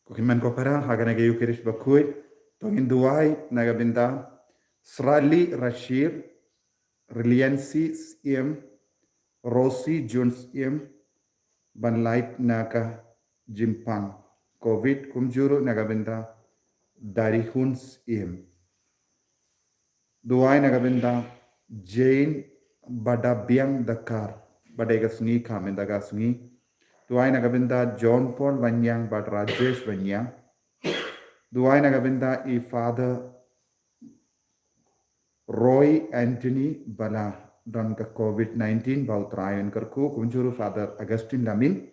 Kukiman ko para haga nagayu kirish bakuy tongin duway nagabinda Srali Rashir Reliansi Siem Rosi Jones Siem Banlight Naka Jimpang COVID kumjuru nagabinda Darihun Siem Duway nagabinda Jane Badabiang Dakar Badegasni Kamendagasni Duway nagabinda John Paul Wanyang Bad Rajesh Wanyang Duway nagabinda I Father Roy Anthony Bala dan ke COVID-19 bau terayan kerku kunjuru Father Augustine Lamin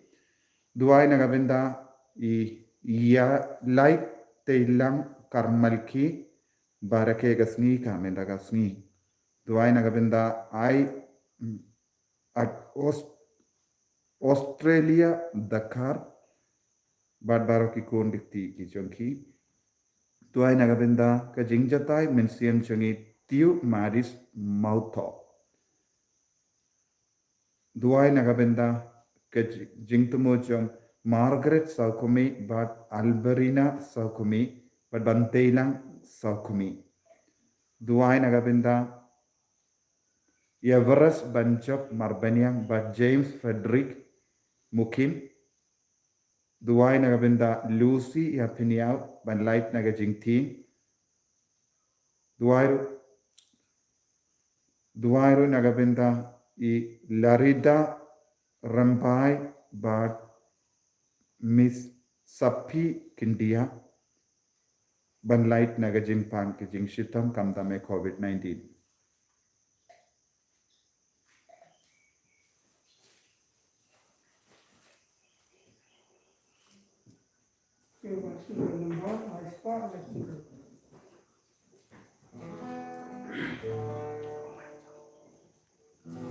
Duway nagabinda I ia light teilang karmalki barake gasni kamenda gasni Duway nagabinda I at Australia Dakar bad baroki kon dikti ki chongki Duway nagabinda ke jingjatai mensiam chongi Tiu Maris Mautho Duway nagabinda ke jingtumo chong Margaret Saukumi bad Alberina Saukumi bad Banteilang Saukumi Duway nagabinda Everest Banchok Marbanyang bad James Frederick Mukim Duway nagabinda Lucy Yapiniao ban light nagajingtin Duwayro nagabinda I Larida Rampai bad Miss Sapi Kindia ban light nagajimpang kijing shitam kamdame COVID-19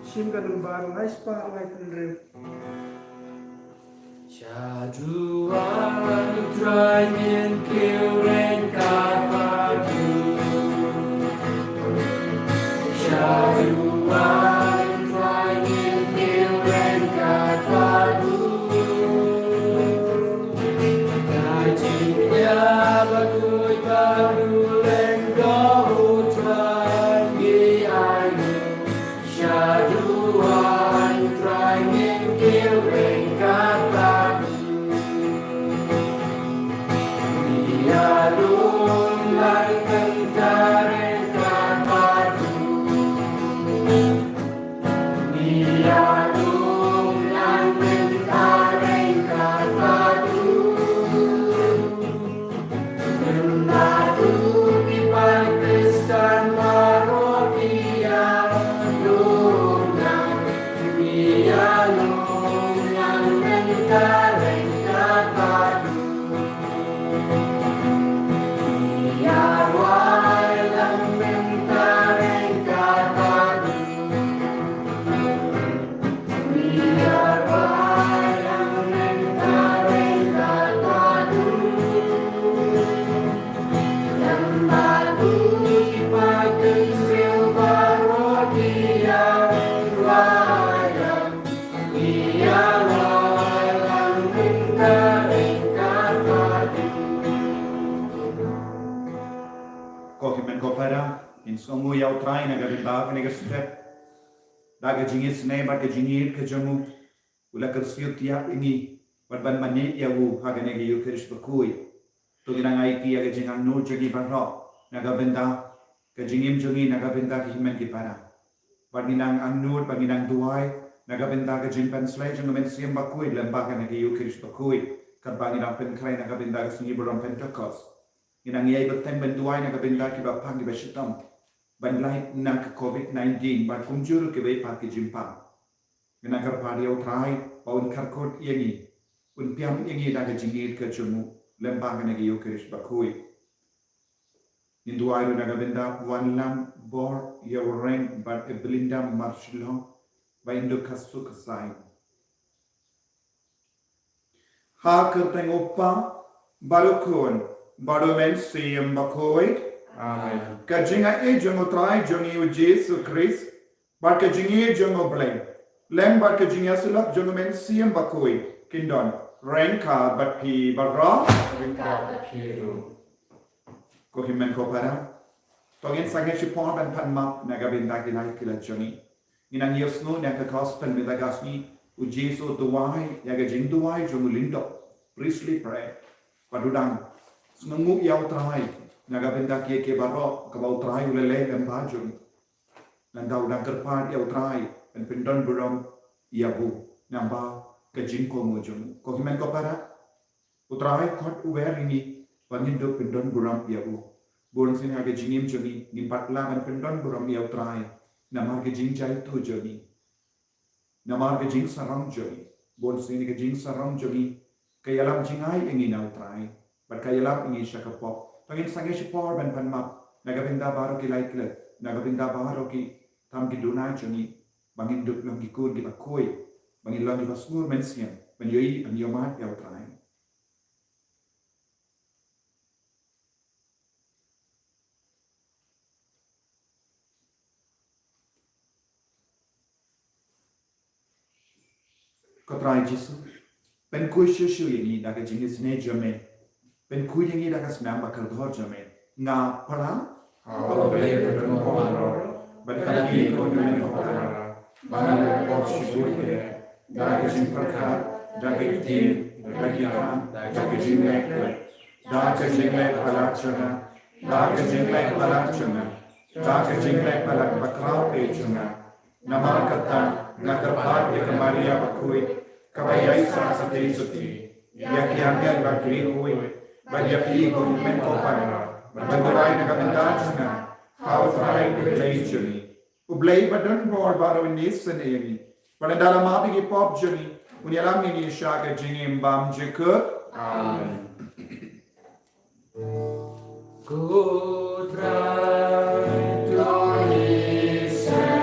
Shinga lumbar na spotlight and Shaduan Utrainin Kiren Kapadu Shaduan Utrainin Kiren Kapadu Kajikya Baguy Baru Lenggo Utrain Gianu Shaduan Utrainin Kiren Kapadu Yalum Lai Kantaren Kapadu Yalum Lai Kantaren Kapadu Nembadu di Pakistan Marokia Lunang Yalum Lai Kantaren Kapadu Kokimen ko para in songu yau trai nagabinda nagastep daga jingis ne bad jingir ke jamu ula kersiut tiap ini bad ban mani yawu haga nagayu kirish bakui to ginangai ti aga jingang no jagi barro nagabinda ke jingim jongi nagabinda ke himen ki para bad ninang annur bad ninang duai nagabinda ke jimpan slay jang men siam bakui lembaga nagayu kirish bakui kabang inang pen klay nagabinda ke singi borom pentecost inang yai betem benduai nagabinda ki bapang ki bashitam ban light nak COVID-19 ban kumjuru ke bai pak ki jimpang inang kar pariau trai paun karkot yengi un piam yengi daga jingir ke jumu lembaga nagayu kirish bakui Induai nagabinda one lam bor yoreng ban eblinda marshlo ba indo kasu kasai ha kerteng opa barukun barumen siyem bakoi Amen. Kajinga e jongo trai jongi u Jesu Christ bar kajingi jongo blem lem bar kajinga sulap jongo men siyem bakoi kindon Rengka Bapi Barra, Rengka Piru. Kohimen Kopara. Tongin sangat sipor dan panma nagabinda kilai kilajoni. Inang yosno naga kospen midagasni ujeso tuwai yaga jing tuwai jumulindo. Priestly pray. Padudang senengu yau trai nagabinda kie ke barro kabau trai ulele dan bajun. Landau dan kerpan yau trai dan pindon buram yabu namba ke jingko mujum. Kohimen kopara utrai kot uwer ini pangindo pindon buram yabu. Bon sin hage jingim joni nimpat langan pendon buram yau trai namar ke jing jai tu joni namar ke jing sarang joni bon sin ke jing sarang joni kayalam jingai ingi nau trai bat kayalam ingi shakapop tangin sange shipor ban panmap nagabinda baro ki laikle nagabinda baro ki tam ki duna joni bangin duk lang gikur di bakoi bangin lang di basngur mensian ban yoi an yomat yau trai Kotrai Jisu, pen kui shushu yangi daga jingis ne jame, pen kui yangi daga snamba kardhor jame, nga para, Halo beli pedun komando. Badaki ko men kopara. Bahana ko shibute. Daga jingperkat. Daga itin. Daga kan. Daga jinglek. Daga jinglek palachana. Daga jinglek palachana. Daga jinglek palak bakrao pechana. Namar kata. Nagkapat ya Maria bakui. Kabayay sa sati suti. Yakyangyan bakri hui. Bagyaki ko men kopara. Bagulay na kabentas na, how try to play Johnny. Ublay ba dun bor baro inis sa niyami. Palandala mabigi pop Johnny, unyalam ni siya ka jingim bam jika. Amen. Good right to listen.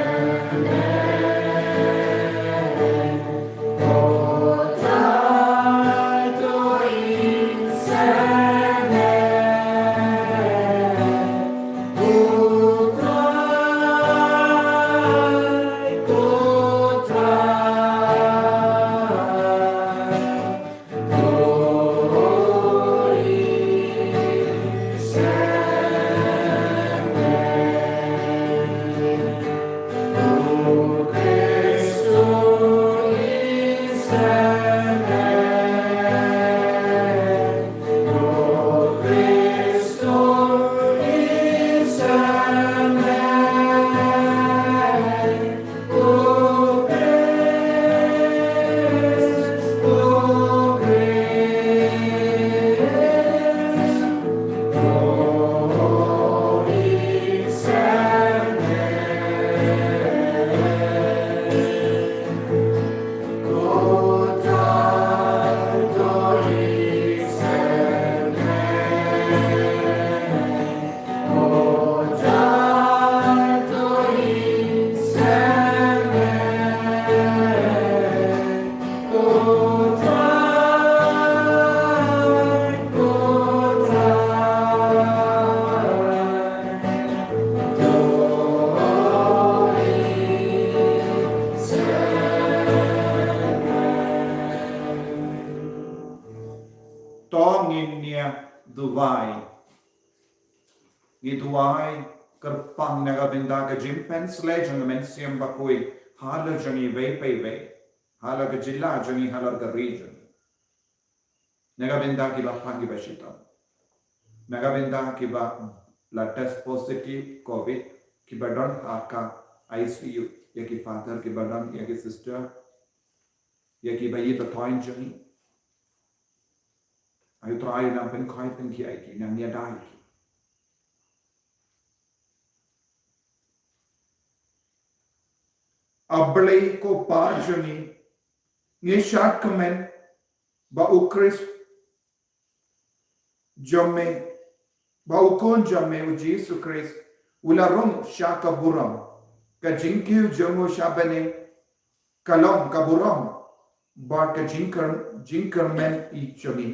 Gituai kerpang naga binda ke jimpen sledge mensiam bakui hala jani ve pe ve hala ke jilla jani hala ke region naga binda ki ba pagi bashita naga binda ki ba la test positive covid ki ba don aka ICU ya ki father ki ba don ya ki sister ya ki ba ye to point jani ayu try na pen khai pen ki ai ki nang ya dai ki Ablay ko pa jani ngishat kamen ba ukris jame ba ukon jame u Jesus Christ ularum shaka buram ka jinkyu jamo shabane kalom kaburam ba ka jinkar men i jani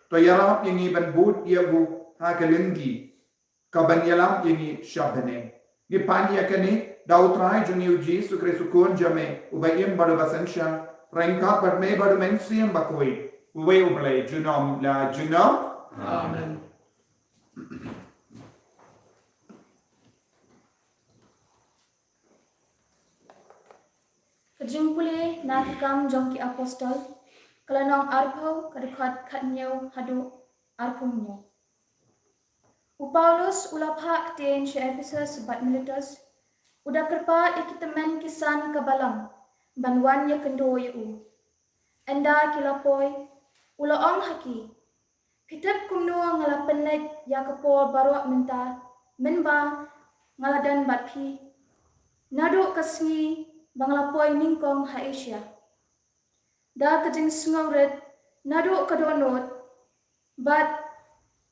to yarap yingi ban boot yabu ha kalingi ka ban yalam yingi shabane ni panya kani Dautrai juni uji sukre sukun jame ubayim badu basansha rengka perme badu mensiam bakoi uwe uble junom la junom. Amen. Kajing pulih nakam jongki apostol kelanong arpau kadekhat khatnyau hadu arpunyo. Paulus ulapha kten she Ephesus bat Miletus udah kerpa ikitemen kisan kabalang banwan ya kendo yu. Enda kilapoi ulaong haki pitap kumno ngalapenlet ya kapor barok menta menba ngaladan batpi nado kasni banglapoi ningkong ha Asia. Da kajing sngawret nado kadonot bat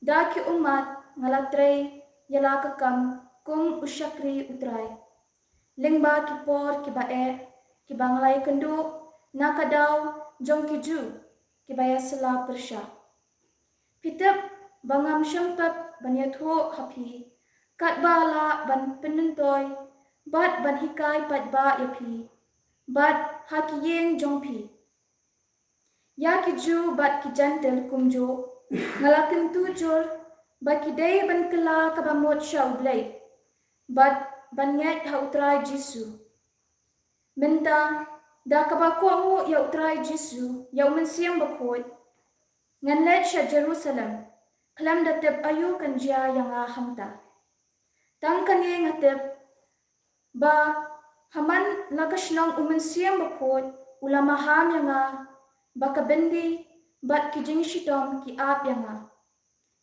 da ki umat ngalatrei yala kakam kung usyakri utrai. Lingba ki por ki bae ki banglai kendo nakadaw jong ki ju ki baya sela persya. Pitap bangam syampap banyatho hapi kat bala ban penentoy bat ban hikai pat ba yapi bat hakiyeng jongpi. Ya ki ju bat ki jantel kumjo ngalakin tujur bat ki day ban kela kabamot syaw blay bat ban nyat ha utrai Jisu. Menta da kabako ho ya utrai Jisu ya mensiang bakot nganlet sya Jerusalem kelam datep ayu kanjia yang hangta. Tang kanye ngatep ba haman lagashnong umensiang bakot ulama ham yang bakabendi bat kijing shitong ki ap yang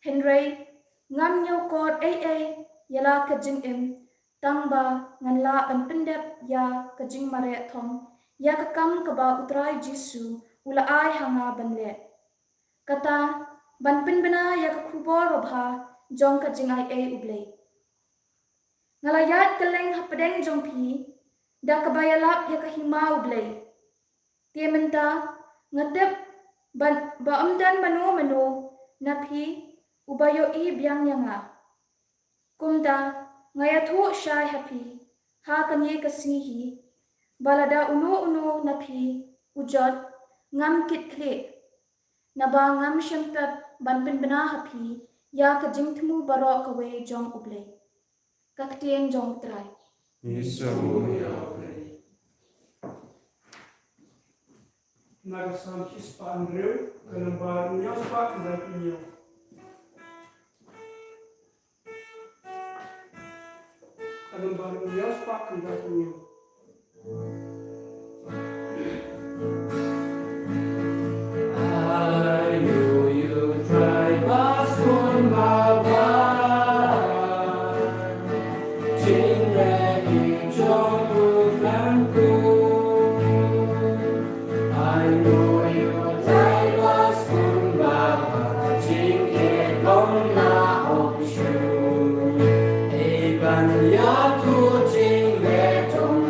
Henry ngam nyau kot yala kajing im tangba nganla ban pendep ya kajing mare thong ya kakam kaba utrai Jisu ula ai hanga banle kata ban penbena ya kakubor babha jong kajing ai ublei ngalayat keleng hapadeng jong pi da kabayalap ya kahima ublei tie menta ngatep ba amdan mano napi ubayo I biang yanga kumda ngayathu syai happy ha kanye kasihi balada uno napi ujot ngam kit kle naba ngam shampap ban bena happy ya kajing thmu barok kawe jong uble kaktien jong trai Nagasam kispa Andrew kalambar nyas pa kandapunyo. Kalambar nyas pa kandapunyo. Ban ya tu jing le jong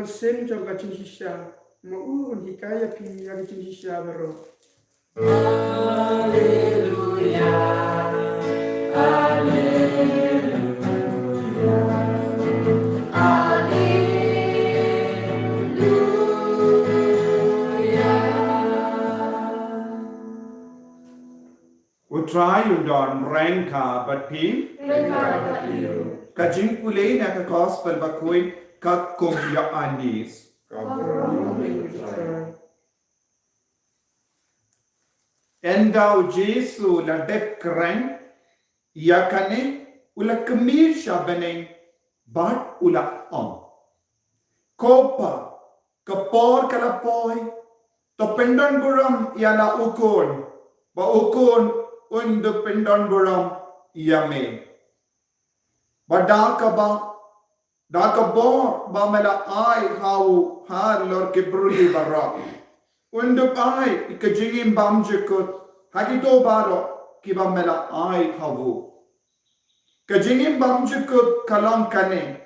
sen jong ka chingisha mau un hikaya pi ya chingisha baro. Utrai undon rengka but pi kajing pule na ka gospel bakui ka kum ya anis. Endau Jesu la dekreng yakane ula kemir shabane bat ula on. Kopa kapor kalapoi to pendon buram yala ukon ba ukon undu pendon buram yame. Badakaba dakabor ba mela ai hau har lor kebrudi barra. Undu ai ikajingim bamjekut hakito baro kiba mela ai havu. Kajingim bamjekut kalang kane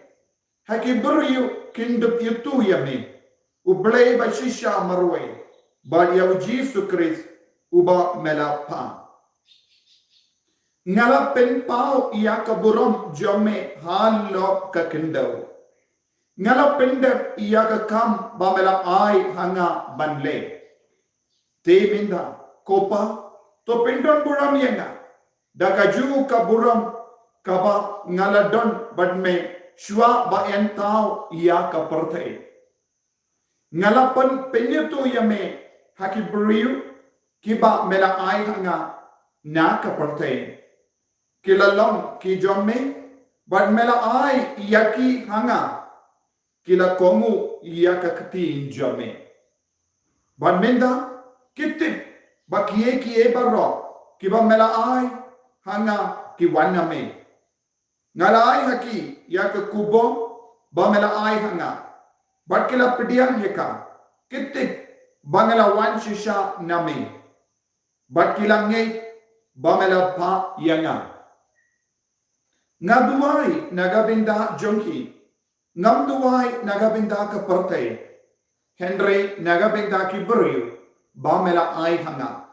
hakibru kindup itu yame. Ublay ba shisha marwe ba yaw Jesus Christ uba mela pa. Ngala pen pau iya kaburom jome halo kakindaw. Ngala pendep iya kakam bamela ai hanga banle. Te minda kopa to pendon buram yenga. Dakaju kaburam kaba ngala don badme shwa ba entau iya kaperte. Ngala pen penyetu yame hakibriu kiba mela ai hanga na kaperte. Kilalong ki jomme bad mela ai yaki hanga kila kongu yaka kati jomme bad menda kitip bakie ki barro kiba mela ai hanga ki waname ngala ai haki yaka kubo ba mela ai hanga bad kila pediang yaka kitip bangala wan shisha name bad kila ngai ba mela pa yanga Ngaduai nagabinda jonki. Ngamduai nagabinda kaparte. Henry nagabinda ki buriu. Bamela ai hanga.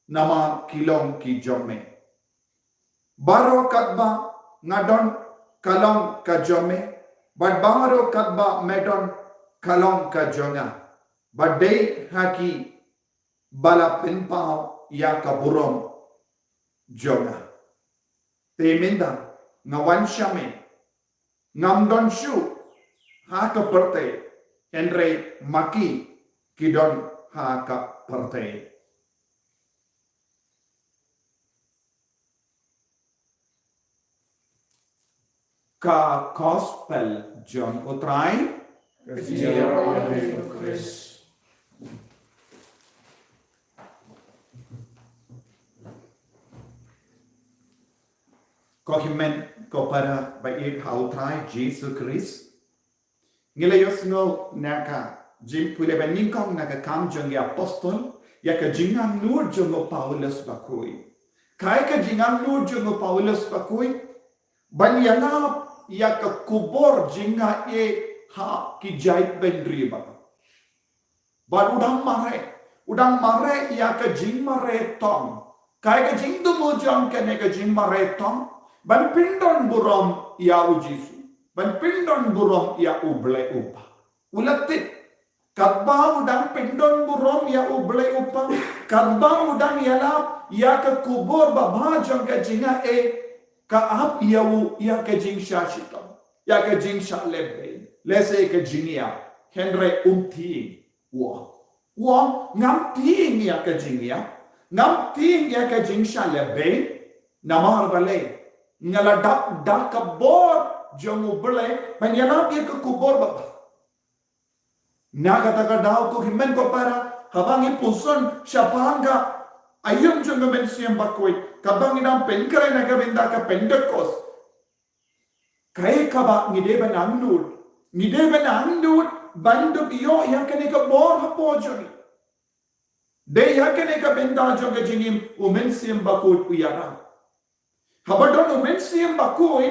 Nama kilong ki jomme. Baro katba ngadon kalong ka jomme. But baro katba medon kalong ka jonga. But day haki bala pinpao ya kaburom jonga. Teminda. Ngawan syame ngamdon shu ha ka perte Henry maki kidon ha ka perte ka gospel John utrai Kohimen ko para bait hautrai Jesus Christ. Ngilayos no naka jim pule beningkong naka kam jong ya apostol ya ka jingang nur jong Paulus bakui. Kai ka jingang nur jong Paulus bakui ban yana ya ka kubor jinga e ha ki jait bendri ba. Ban udang mare ya ka jing mare tom. Kai ka jing du mo jong ka ne ka jing mare tom. Ban pindon burom ya ujisu. Ban pindon burom ya uble upa. Ulatit. Kadba udang pindon burom ya uble upa. Kadba udang yalap ya ke kubur babajang ke jinga e. Ka ap ya u ya ke jing shashitam. Ya ke jing shalebe. Lese ke jingia. Henry umti. Wa ngam ting ya ke jingia. Ngam ting ya ke jing shalebe. Namar bale. Ngala dak kabor jongu bele menyana dia ke kubur bapa naga taka dau ko himen ko para habangi puson syapanga ayum jongu mensiam bakoi kabangi dam penkare naga binda ka pendekos kai kaba ngide ban annud bandu bio yakane ka bor hapojoni de yakane ka binda jongu jingim umensiam bakoi uyara Habadon umensiam bakui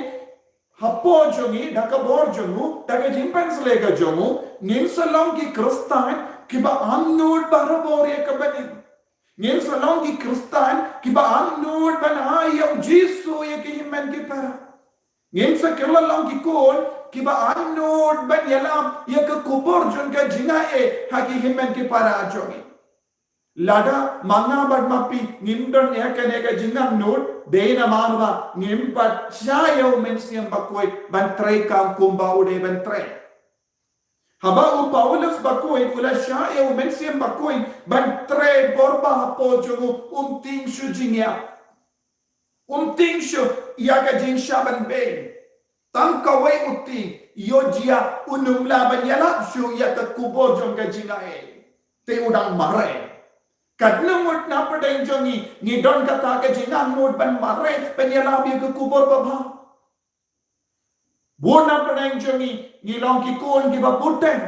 hapo jongi daka bor jongu daka jimpens lega jongu ngin salong ki kristan kiba annod barabor ya kabani ngin salong ki kristan kiba annod ban ayam jisu ya ki himmen ki para ngin sa kelalong ki kon kiba annod ban yalam ya ka kubor jon ka jingae haki himmen ki para jongi lada manga bad mapi ngindon ya kanega jingam nod deina marwa ngimpat sayo mensiam bakoi bantrai kam kumbau de bantrai haba u paulus bakoi ula sayo mensiam bakoi bantrai borba hapo jungu ting shu jingya ting shu yaga jing shaban be tam kawai uti yojia unumla banyala shu yaga kubor jong ka jingae te udang marai kadang mut na padang jongi ni don kata ke jingang mut ban mare penyala bi ke kubur baba bona padang jongi ni long ki kon ki ba puteng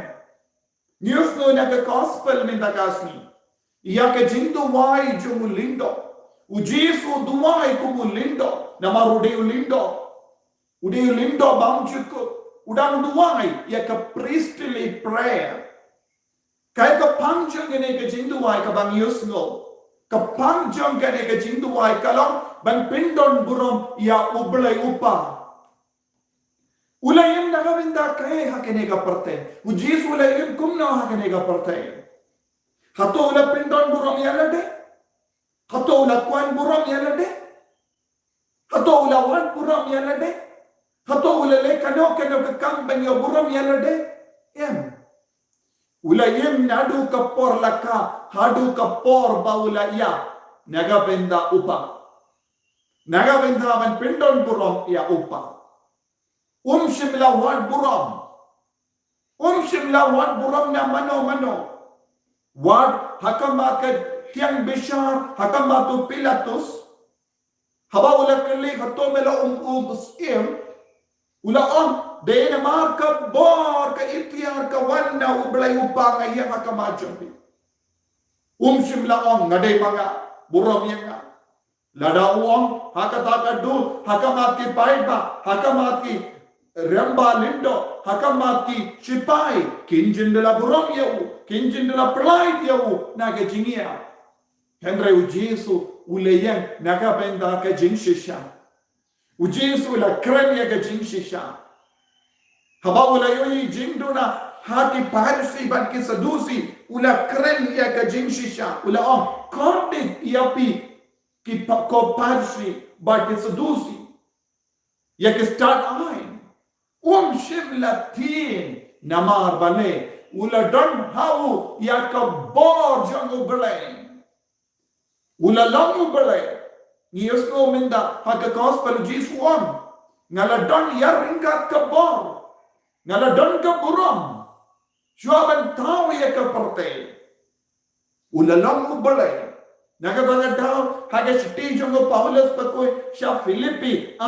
ni usno na ke gospel min dagasni ya ke jindu wai jomu lindo u jesu duwai kumu lindo nama rude lindo bang chuko udang duwai ya ke priestly prayer kai ka pangjong gane ka jinduwai ka bang yusno ka pangjong gane ka jinduwai ka long ban pindon burom ya ublay upa ulayim nagawinda kay hakene ka parte ujis ulayim kumno hakene ka parte hato ula pindon burom yalade hato ula kwan burom yalade hato ula wan burom yalade hato ula le kano ka kambang yo burom yalade ulayim nadu kapor laka hadu kapor baula ya nagabenda upa nagabenda ban pindon burom ya upa shimla wat burom na mano wat hakamakat tiang bishar hakamatu pilatus haba ula kali hato mela ula Dena marka bor ka itiar ka wanna ublay upang ayang hakamajambi. Shimla ngade mga burom yang lada uang hakataka hakamati paiba hakamati ramba lindo hakamati sipai kinjindela burom yau kinjindela pelai yau naga jingia Henry ujesu uleyang naga benda ka jinshisha ujesu la krenya ka jinshisha haba ula yoyi jingduna hati parsi ban ki sadusi ula kren ya ka jingshisha ula kordit yapi ki ko parsi ban ki sadusi ya ki start ain shimla tin namar bane ula don hau ya ka bor jangu bele ula lamu bele ni yusno minda haka gospel jisu ngala don ya ringat ka bor ngala don ka buram juaban tau ya ka parte ulalang ubale naga baga tau haga city jongo Paulus pakoi sha Filipi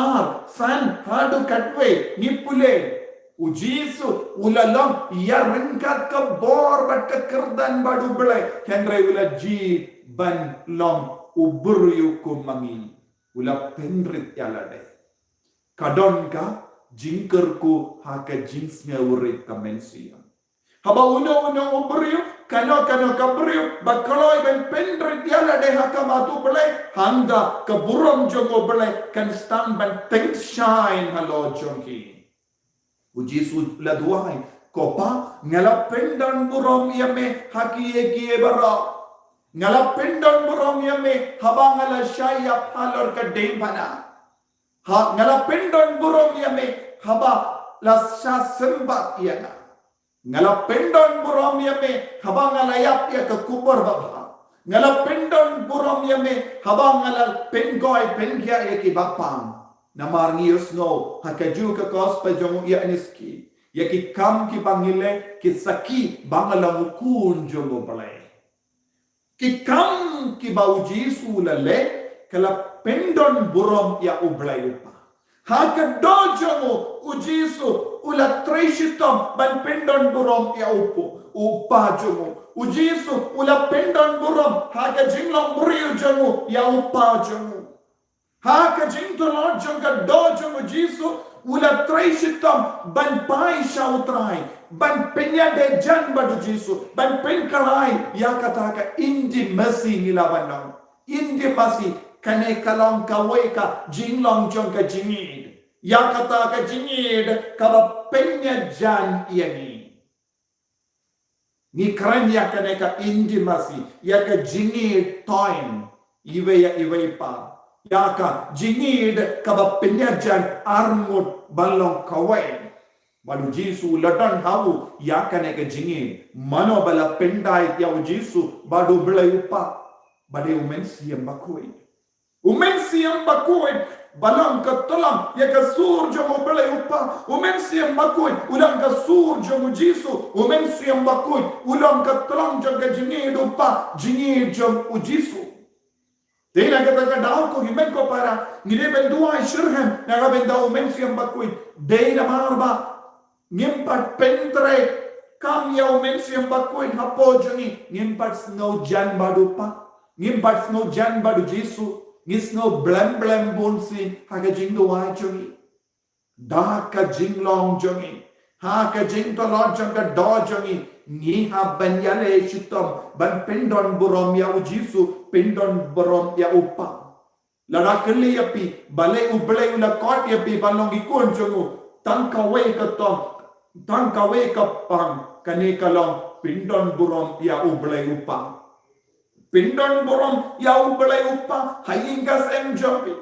san hadu katwe nipule ujisu ulalang ya ringkat ka bor bat ka kerdan badu bele henry ula ji ban long uburyu kumangi ula penrit yalade kadon ka jingkerku haka jinsnya urit kamensia haba uno ubrio kano kabrio bakaloi ben pendrit yala de haka matu bele handa kaburam jongo bele kan stand ban think shine halo jongi ujisu la duai kopa ngala pendan buram yame haki eki bara ngala pendan buram yame haba ngala shaya halor ka dembana ha ngala pendon burom yame haba la sha sembat yana ngala pendon burom yame haba ngala yap ya ka kubur baba ngala pendon burom yame haba ngala pengoy pengya ya ki bapang namar ngiyos no hakaju ka gospel jong ya aniski ya ki kam ki bangile ki saki bangala mukun jong balai ki kam ki bauji sulale kala pendon burom ya ublay upa haka dojongo ujisu ula treshitom ban pendon burom ya upa jongo ujisu ula pendon burom haka jinglong buriu jongo ya upa jongo Ha ka jing to Lord jong ka do jong Jesu ula trai shitam ban pai shautrai ban penya de jan badu Jesu ban pen kalai ya kata ka indi mercy nilawanang indi mercy kane kalong kawai ka jinglong jong ka jingid ya kata ka jingid ka penya jan yani ni kran ya kane ka indi mercy ya ka jingid toin iwe pa Yaka jingid kaba penyajan armut balong kawai balu Jesu ladan hawu yaka neka jingid mano bala pendai ya Jesu badu belai upa bade umen siam bakui balang katolam ya ka sur jomo belai upa umen siam bakui ulang ka sur jomo Jesu umen siam bakui ulang katolam jaga jingid upa jingid jom Jesu Tena kata daw ko himen ko para ngire ben dua shirhem na ben daw men siam bakui de na marba ngimpat pentre kam ya men siam bakui hapo joni ngimpat snow jan badupa ngimpat snow jan badu Jesu ngis no blam bonsin haga jingdo wa joni da ka jinglong joni ha ka jing to Lord janga do joni ni ha ban yale shitom ban pendon burom ya Jesu pendon burom ya upa lara kali yapi balai ublai ula kot yapi balong ikon jongu tangkawe ka pang kane kalong pendon burom ya ublai upa pendon burom ya ublai upa hayinga sem jompi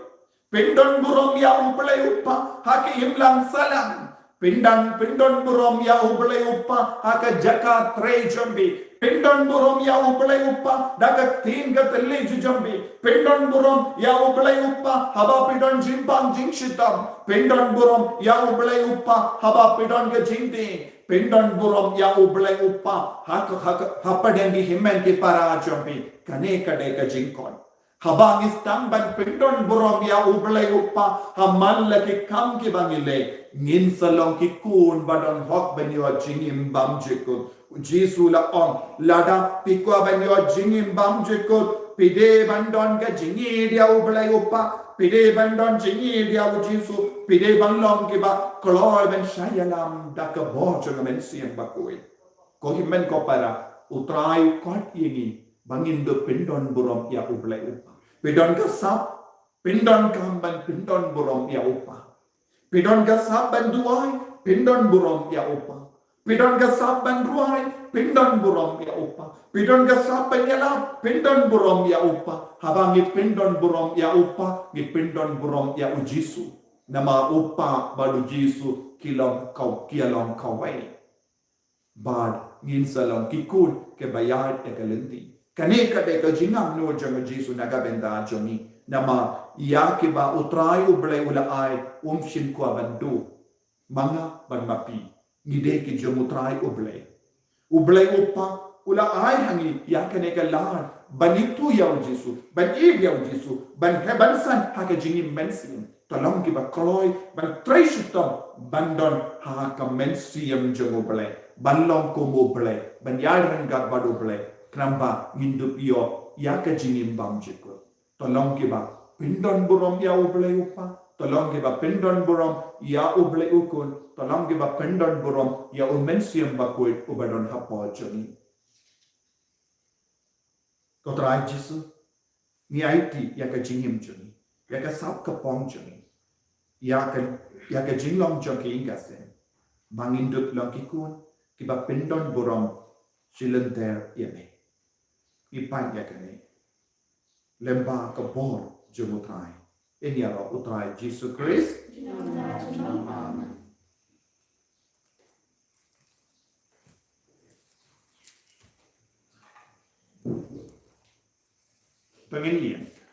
pendon burom ya ublai upa haki himlang salam pendon burom ya ublai upa haka jaka tre jombi pendon burom ya ublai upa daga tin ga telle jombi pendon burom ya ublai upa haba pidon jimpang jingshitam pendon burom ya ublai upa haba pidon ga jingdi pendon burom ya ublai upa haka hapadengi himmen ki para jombi kane kade ka jingkon habang istang ban pendon burom ya ublai upa hamal laki kam ki bangile ngin salong ki kun badon hok ben yo jingim bam jekut Jesu la on lada pikwa ben yo jingim bam jekut pide bandon ga jingi dia ublai upa pide bandon jingi dia Jesu pide bandong ki ba kloy ben shayalam dak bo jong men siang bakui ko himen ko para utrai kot ini bangin do pendon burom ya ublai upa pidon ka sap pendon kamban pendon burom ya upa pidon ka sap ban duai pendon burom ya upa pidon ka sap ban duai pendon burom ya upa pidon ka sap ban yala pendon burom ya upa habangi pendon burom ya upa ni pendon burom ya Jesu nama upa balu Jesu kilom kau kialom kawai bad ngin salom kikun ke bayad e kalenti kane kade ka jingam no jang Jesu naga benda joni nama ya ke ba utrai ublai ula ai shin kwa bandu manga ban mapi ngide ki jom utrai ublai upa ula ai hangi ya kane ka lan banitu ya Jesu ban ya Jesu ban heban san ha ka jingim mensin tolong ki ba kloy ban treshitom bandon ha ka mensiam jom ublai banlong ko ublai ban yaran ga badu ublai Kenapa hindup iyo ya ka jingim bam jiko tolong kiba pindon burom ya ublai upa tolong kiba pindon burom ya ublai ukun tolong kiba pindon burom ya umensiam bakui ubadon hapo joni kotra Jesu ni aiti ya ka jingim joni ya ka sap ka pong joni ya ka jinglong joni ingasen bangindup long kikun kiba pindon burom silenter yame ipan ya kene lemba ka bor jumutrai ini aro utrai Jesu Christ amen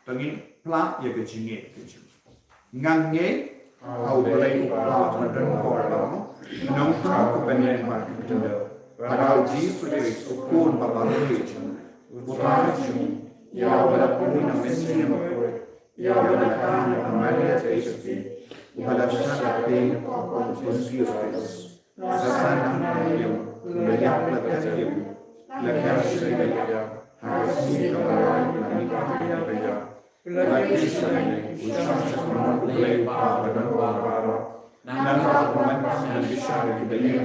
tangin pla ya ke jinge ngange au boleh upah dan korang nong ta ko benen ba kendo para Jesu Christ ukun babaru Utaju, ya wala puna mesini makoi, ya wala kana amalia teisati, wala shaka pena kwa konsius Christus. Sasana hayo, layak lakatiyo, lakasya ya, harasi kabaran na mikakaya, Lagi sini, usaha semua boleh upah dan wara. Nanda pemantas dan bisa dibeli.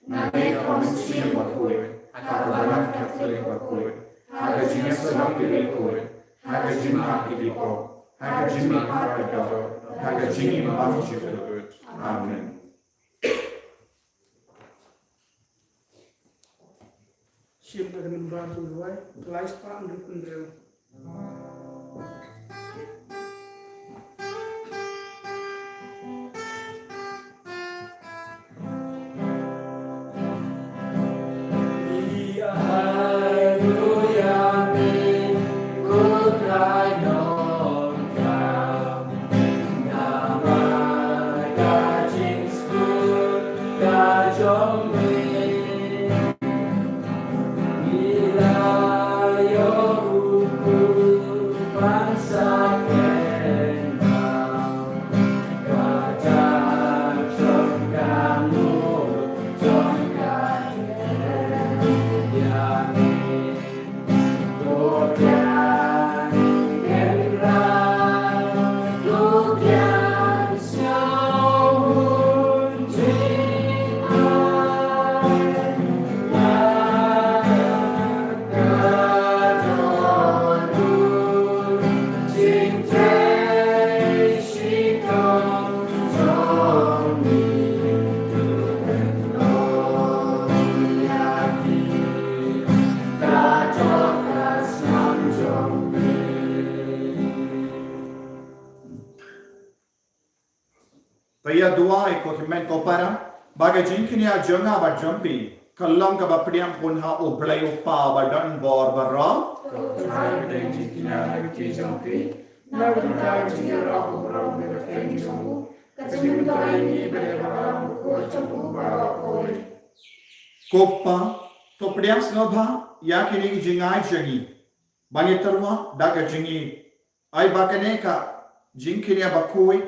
Nanti kau mesti berkuih, atau banyak tertulis berkuih. Ada jenis sedang berkuih, ada jimat dipo, ada jimat berdoa, ada jimat bersyukur. Amin. Siapa dengan baru luai, kelais pak mendukung real. Taya dua ikut men kopara bagai jingkinya jonga berjumpi kalau ke bapriam pun ha oblay upa badan bor barra Kau dan jikina lagi jumpi, Lagu kita jikira orang berkenaan jumpu. Kesimpulan ini berharap kau jumpu barakoi. kopa to priam snobha ya kini jingai jangi bangi terwa daga jingi ai bakane ka jingkinya bakui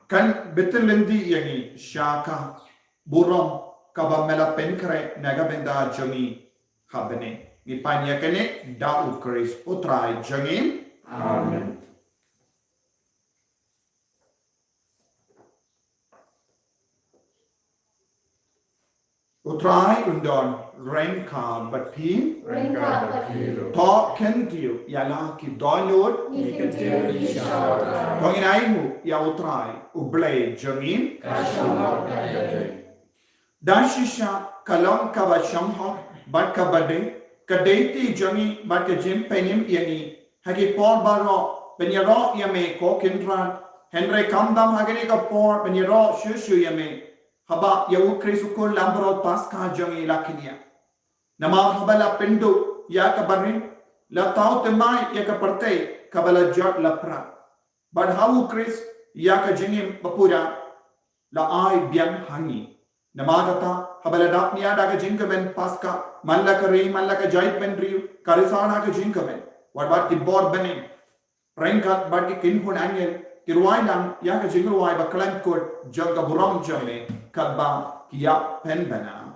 kan betul lendi yangi shaka burom kabamela penkre naga benda jangi habene ni panya kene da ukris utrai jangi Amin. utrai undon renka batpi Rengka berkiru. to kentiu yala ki download Ikan tiada syawat. Panginain ya utrai ublay jangi Kasyamah kaya. Dashisha kalam kaba shamha bat kabade kadeti jangi bat kajim penim yani hagi por baro benyaro yame ko kindran Henry kamdam hagani ka por benyaro shushu yame haba yawu krisu ko lambro paska jangi lakinia nama habala pindu ya kabarin la tau temai ya kaparte kabala jat lapra bad hawu kris ya ka jingim bapura la ai biang hangi Namadata, Habalada, Niada Jinkaben, Pasca, Malaka Ray, Malaka Jait Bendri, Karisana Jinkaben, what about the board benin? Rankat, Badi Kinhun Angel, Kirwainan, Yaka Jinglawai, Bakalan Kut, Jaga Buram Jame, Kadba, Kia Penbana.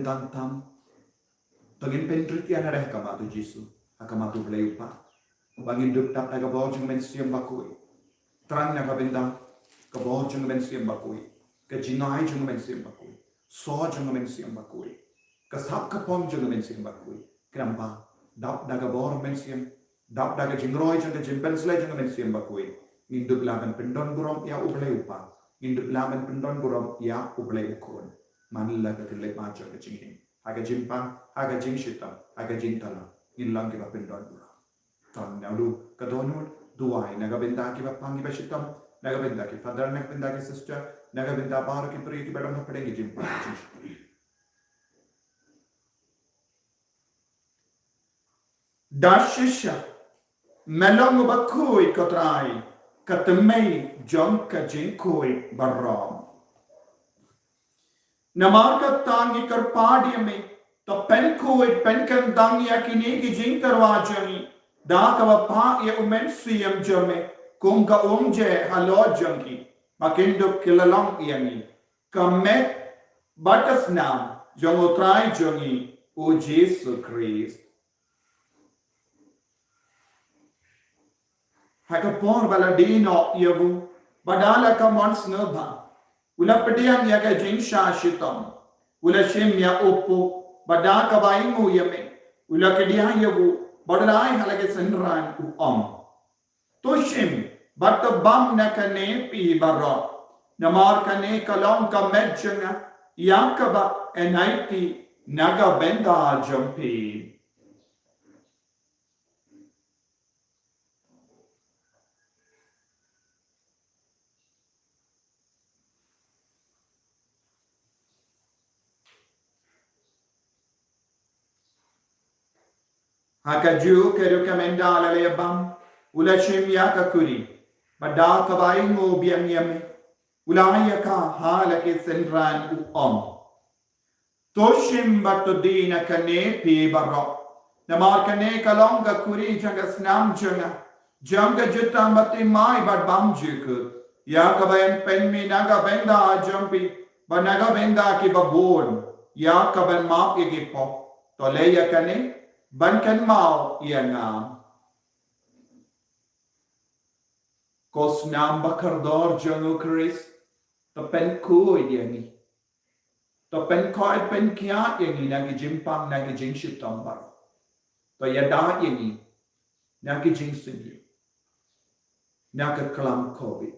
Tantam tongin pentrit ya nareh kamatu Jisu akamatu blayupa bangin dup tap naga bawang mensiam bakui terang naga bintang Kabor jung men siam bakui. Kajingai jung men siam bakui. So jung men siam bakui. Kasap kapong jung men siam bakui. Kramba. Dap daga bor men siam. Dap daga jingroi jung jimpen slay jung men siam bakui. Induk laban pendon burom ya ublay upa. Induk laban pendon burom ya ublay ukon. Manila ka kilay macho ka jingin. Haga jimpang, haga jingshitam, haga jintala. Inlang kiba pendon burom. Ton naudu kadonul duai nagabenda kiba pangi bashitam. Nagabenda ki father nagabenda ki sister. Nagabenda baro ki pri ki badam hapadenge jimpang jingshitam. Dashisha melong bakui kotrai katamei jonka jinkoi baram. Namarka tangi karpadi me to penkoi penkan dangi akini ki jinkarwa jami da ka pa ye umen siyam jame kunga umje halo jangi makindo kilalang yangi kamet batas nam jongotrai jangi o Jesus Christ. Hakapor baladino yavu badala ka mons nubha ula pediam yaga jingsha shitam ula shimya oppo badaka baingu yame ula kedia yavu badalai halage senran toshim but the bam nakane pi barra namar kane kalong ka medjanga yakaba enaiti naga benda jampi. Hakaju kerukamenda lalebam ula shimya kakuri bada kabai ngo biang yame ulaya ka halake senran toshim batodina kane pi barro namar kane kalonga kuri janga snam janga jutam bati mai bad bam juku ya kabayan penmi naga benda jampi banaga benda ki babon ya kaban map ye pop toleya kane bankan mau iangam kos nam bakardor jangu Chris to pen kui diangi to pen koi pen kia yangi nagi jimpang nagi jing shitambar to yada yangi nagi jing singi naga kalam covid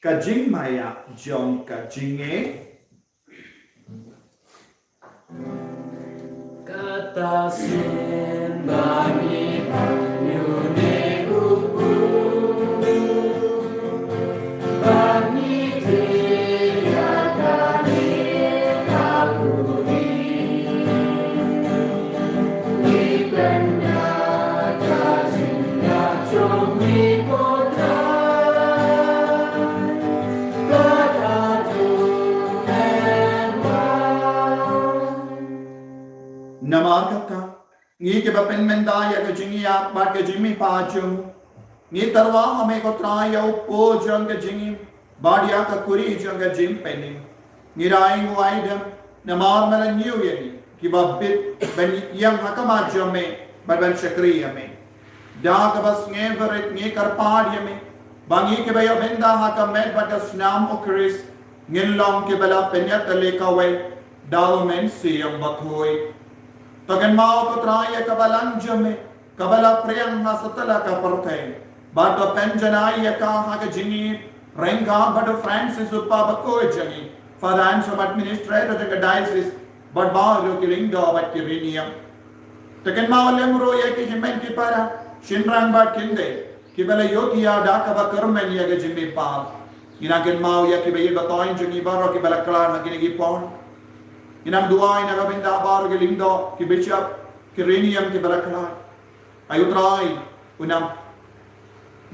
kajing maya jong kajinge kata sembani panyune upu bani dia kani kapuri ibenda kazinga chomi kota namarkata ngi ke bapen menda ya ke jingi ya ba ke jimi pa jung ngi tarwa hame ko traya uppo jang ke jingi badia ka kuri jang ke jim pening ngi rai nguaidam namar mala niu yeni ki babbit ben yang hakama jame ban shakriya me da ka bas nge verit ngi karpad yame bangi ke bayo benda hakam med batas nam o Chris ngilong ke bala penya tale ka we daw men siyam bakhoi Tagan mau ko traya kabalang jame kabala priyang nasatala ka partay bato penjanaya ka haga jingi renga bato Francis uppa bako jangi finance administrator the diocese but baalo ki ringdo bat ki riniam tagan mau lemro ye ki himen ki para shinrang bat kinde ki bala yotiya da ka ba karmen ye ga jimi pa inagan mau ye ki be batoin jangi baro ki bala klar hagini ki pon inam duai na gabinda baro ke lindo ki bishop ki renium ki barakala ayutrai unam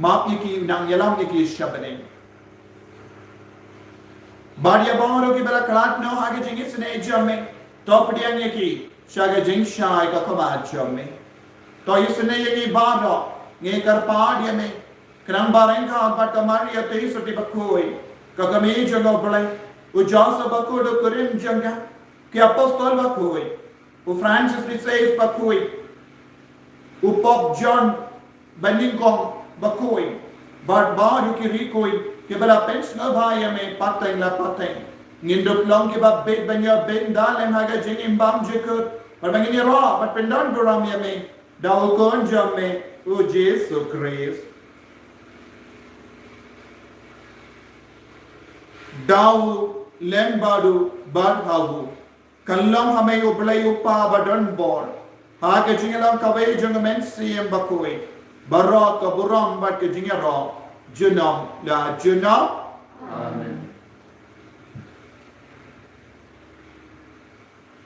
map ki unam yalam ki shabane badia baro ki barakala no age jingi sne jamme top dian ki shaga jing shai ka kama jamme to isne ye baro nge kar padia me kram barenga bat kamari ate soti bakoi ka kami jago blai ujasa bakodo kurim janga que apostol bakoi Francis says bakui. Bob John Beningong bakui. But baru kiri kui ke bala pens na bhai me pateng la pateng. Ngindup long ke ba bed banya bed dalam haga jing imbam jekut. But bangini ra but pendan duram ya me. Daw kon jam me o Jesu Christ. Daw lembadu barhawu. Kallam hame ublay upa badan bor. Haga jingalang kawai jungamen siyem bakui. Barak buram bat ke jingara. Junam la junam. Amen.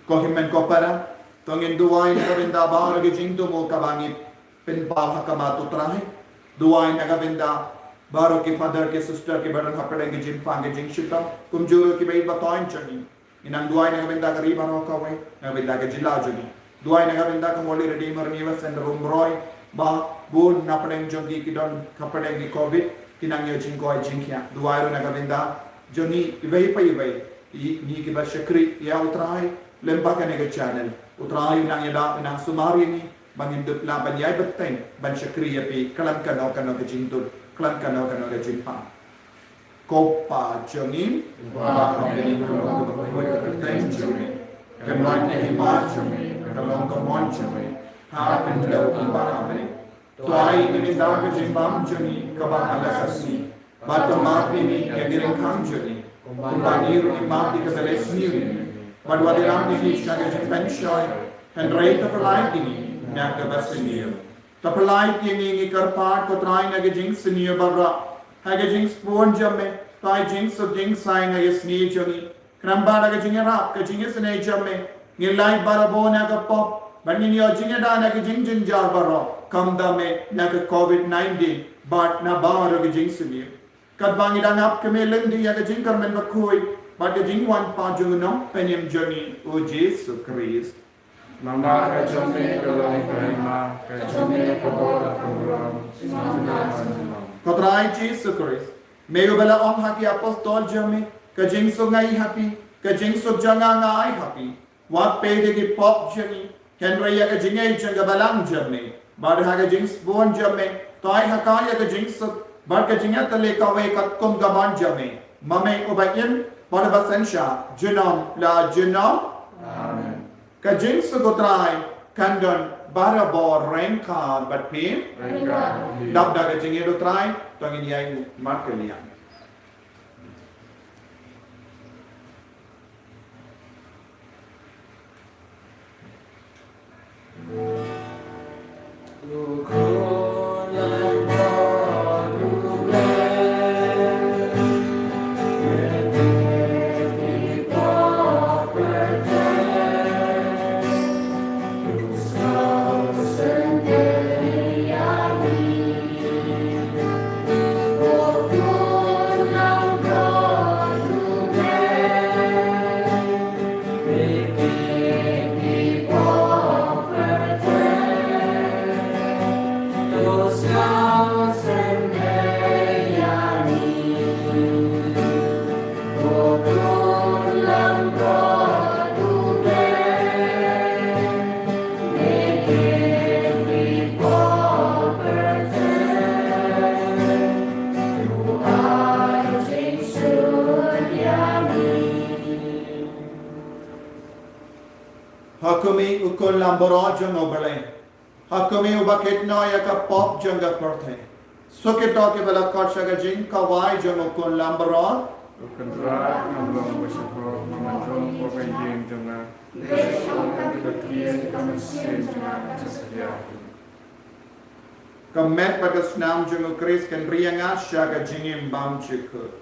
Ko himen ko para tongin duway na kabinda ba ag jing tumo kabangit pinpal hakamato trahe duway na kabinda baro ki father ke sister ke baran hapade ke jing pang ke jing shitam kumjuro ki bai batoin chani inang duway na kabinda kari baro kawai na kabinda ke jila jogi duway na kabinda ka moli redeemer niwa send rumroy ba bun na padeng jogi ki don kapade ki covid kinang yo jing ko jing kya duway na kabinda joni ibai pai ibai ni ki ba shakri ya utrai lembaga nega channel utrayu nang yada nang sumari ni bangin dut la banyai beteng ban syakriya pi kalam kanau ke jintut kalam kanau ke jimpa kopa jongin Wa kami berdoa kepada Tuhan kami. Kemudian khidmat kami, tolong kemauan kami. Hakin dalam kembang kami. tuai ini daga jimbam joni kabang alasasi batu mat ini kediring kam joni kumbaniru imat di keselesni Padwadilang ini sebagai jempenshoy Henry terpelai ini nak kebasinir. Terpelai ini ngikarpat kotrai nak jing sinir barra. Haga jing spon jamme, tai jing sub jing sai nak sni joni. Kramba nak jing rap ke jing sni jamme. Ngilai barabo nak pop. Bani yo jing da nak jing jar barra. Kamdame nak COVID-19 but na bar nak jing sinir. Kadbangi dan ap kemelendi nak jing karmen bakui. Pada jingwan pajungnam penyem joni o Jesu Christ. Mama kajome dalam kerana kajome kepada program sinama. Kotrai Jesu Christ. Mego bela om haki apostol jame kajing sungai happy kajing sujanga ngai happy. Wat pede ki pop jani Henry ya kajingai janga balang jame. Bar ha kajing spon jame tai hakaya kajing sub bar kajinga tale kawe katkum gaban jame. Mame obayin pada basensya jenam la jenam. Amen. Kajing sugotrai kandon barabor rengka batpin Rengka. dap da kajing edo trai tongin yai markelian. Hakumi ukul lamboro jango bale. Hakumi ubakit no yaka pop janga porthe. Sukito ke bala korshaga jing kawai jango ukul lamboro. Kendra nambang bersepro menonton pemain jangan. Kekian kemasin jangan sedia. Kamet bagas nam jango Chris kan rianga shaga jingim bam chiku.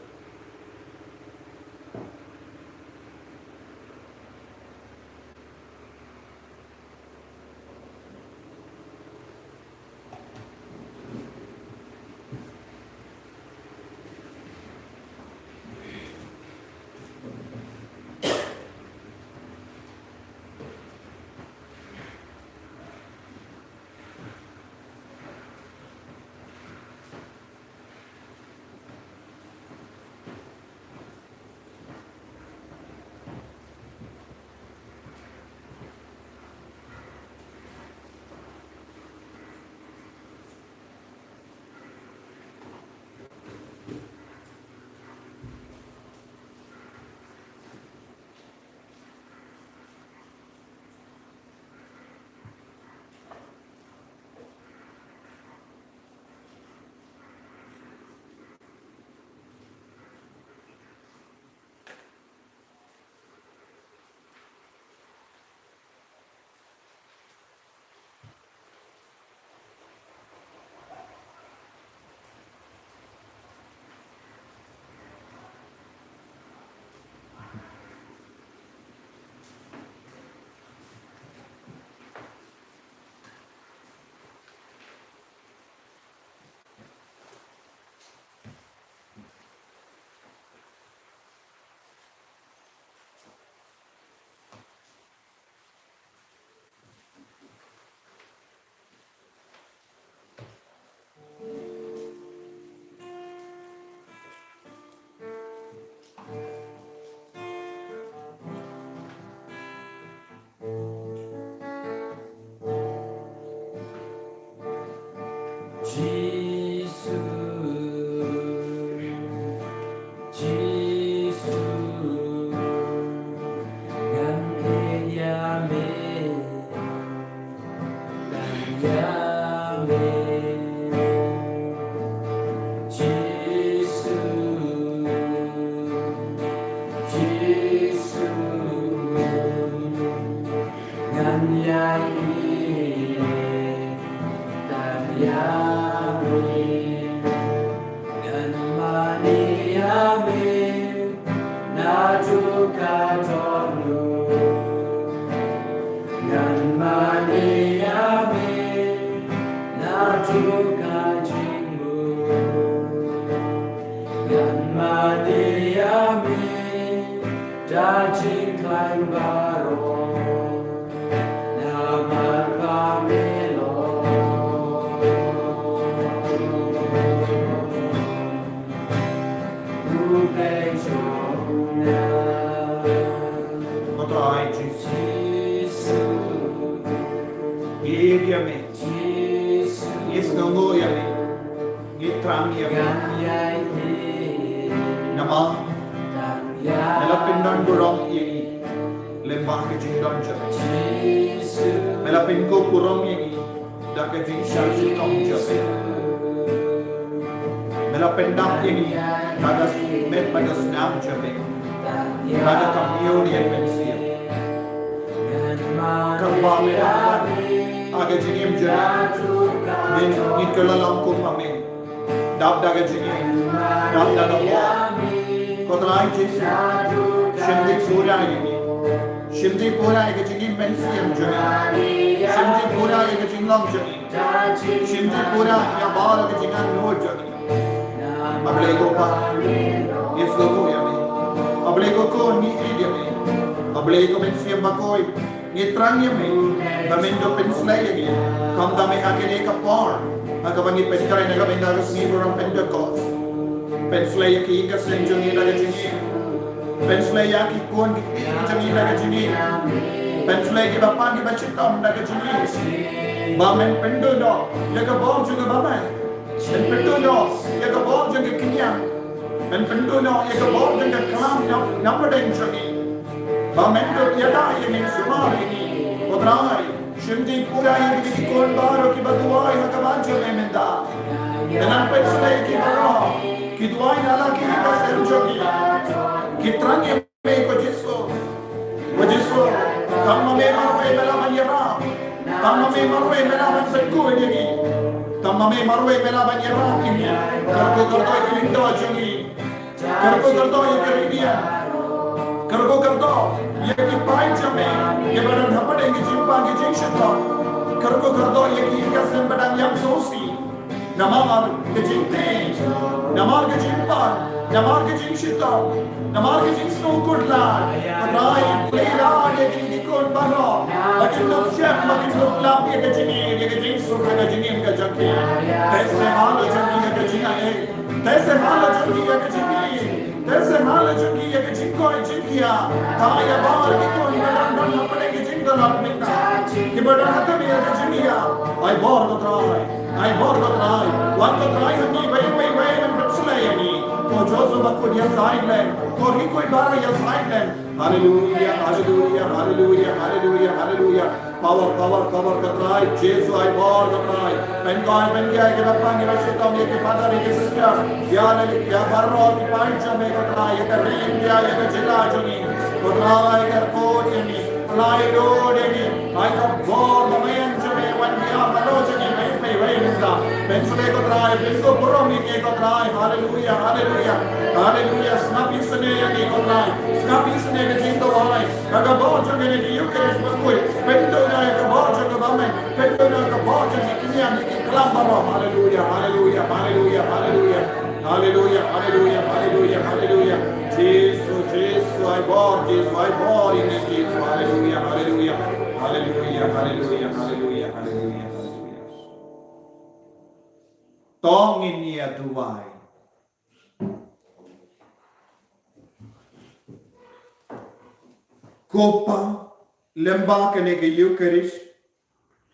Copa lemba kene ke Eucharist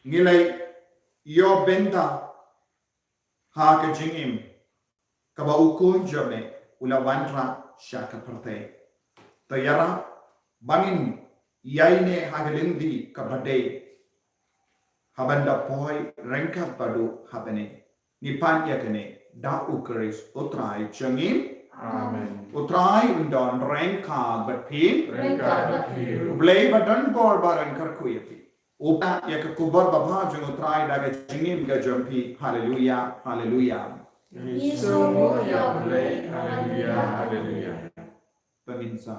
ngilai yo benta ha ke jingim ka ba ukun jome ula wanra shaka parte tayara bangin yaine hagelindi ka bade habanda poi renka padu habane nipan yakane da ukris utrai jangim Amen. utrai undon renka batpin Rengka bapir. blay badan bor baran karkuyapi upa yak kubar babha jung utrai daga jingim ga jumpi hallelujah hallelujah Isomo ya mulai. Haleluya, haleluya. pemirsa